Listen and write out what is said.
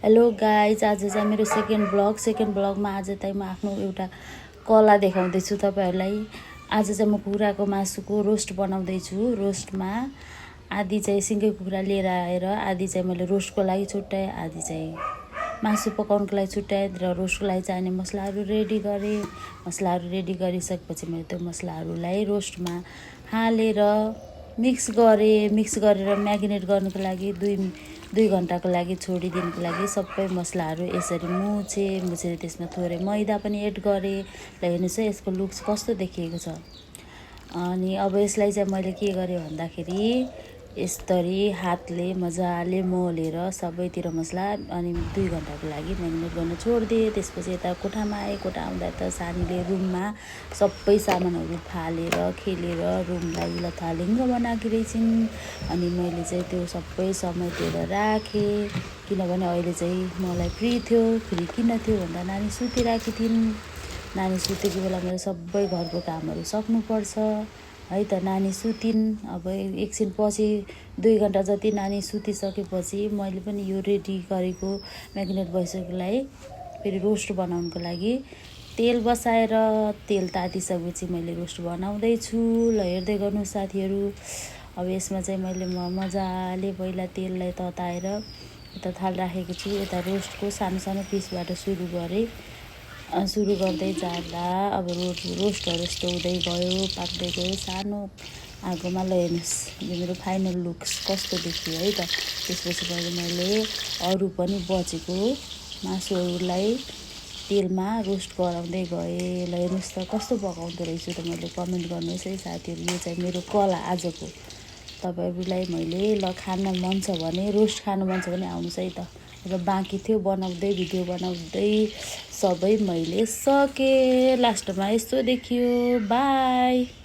Hello guys, आज चाहिँ मेरो सेकेन्ड ब्लगमा आज चाहिँ म आफ्नो एउटा कला देखाउँदैछु तपाईहरुलाई। आज चाहिँ म कुखुराको मासुको रोस्ट बनाउँदैछु। रोस्टमा आधी चाहिँ सिङ्गै कुखुरा लिएर आएर आधी चाहिँ मैले रोस्टको लागि छुट्याएँ, आधी चाहिँ मासु पकाउनको लागि छुट्याएँ र रोस्टको लागि चाहिने मसलाहरू रेडी गरेँ। मसलाहरू रेडी गरिसकेपछि मैले त्यो मसलाहरूलाई रोस्टमा हालेर मिक्स गरेर म्यारिनेट गर्नको लागि दुई घन्टाको लागि छोडिदिनुको लागि सबै मसलाहरू यसरी मुछेर त्यसमा थोरै मैदा पनि एड गरेँ। ल हेर्नुहोस् है यसको लुक्स कस्तो देखिएको छ। अनि अब यसलाई चाहिँ मैले के गरेँ भन्दाखेरि यसरी हातले मजाले मोलेर सबैतिर मसला अनि 2 घन्टाको लागि म्यारिनेट गर्न छोडिदिएँ। त्यसपछि यता कोठामा आएँ। कोठा आउँदा त सानीले रुममा सबै सामानहरू फालेर खेलेर रुमलाई लथालिङ्ग बनाएकी रहेछिन्। अनि मैले चाहिँ त्यो सबै समेटेर राखेँ, किनभने अहिले चाहिँ मलाई फ्री किन थियो भन्दा नानी सुतिरहेकी थिइन्। नानी सुतेको बेला मेरो सबै घरको कामहरू सक्नुपर्छ है त। नानी सुतिन्। अब एकछिन पछि 2 घन्टा जति नानी सुतिसकेपछि मैले पनि यो रेडी गरेको म्यारिनेट भइसकेकोलाई फेरि रोस्ट बनाउनको लागि तेल बसाएर तेल तातिसकेपछि मैले रोस्ट बनाउँदैछु। ल हेर्दै गर्नु साथीहरू। अब यसमा चाहिँ मैले मजाले पहिला तेललाई तताएर यता थाल राखेको छु। यता रोस्टको सानो सानो पिसबाट सुरु गर्दै जाँदा अब रोस्टहरू यस्तो हुँदै गयो, पाक्दै गयो सानो आगोमा। ल हेर्नुहोस् यो मेरो फाइनल लुक्स कस्तो देखियो है त। त्यसपछि मैले अरू पनि बचेको मासुहरूलाई तेलमा रोस्ट गराउँदै गएँ। ल हेर्नुहोस् त कस्तो पकाउँदो रहेछु त। मैले कमेन्ट गर्नुहोस् है साथीहरू। यो चाहिँ मेरो कला आजको। तपाईहरुलाई मैले ल खान मन छ भने रोस्ट खानु मन छ भने आउनुहोस् है त। र बाँकी थियो बनाउँदै भिडियो बनाउँदै सबै मैले सकेँ। लास्टमा यस्तो देखियो। बाई।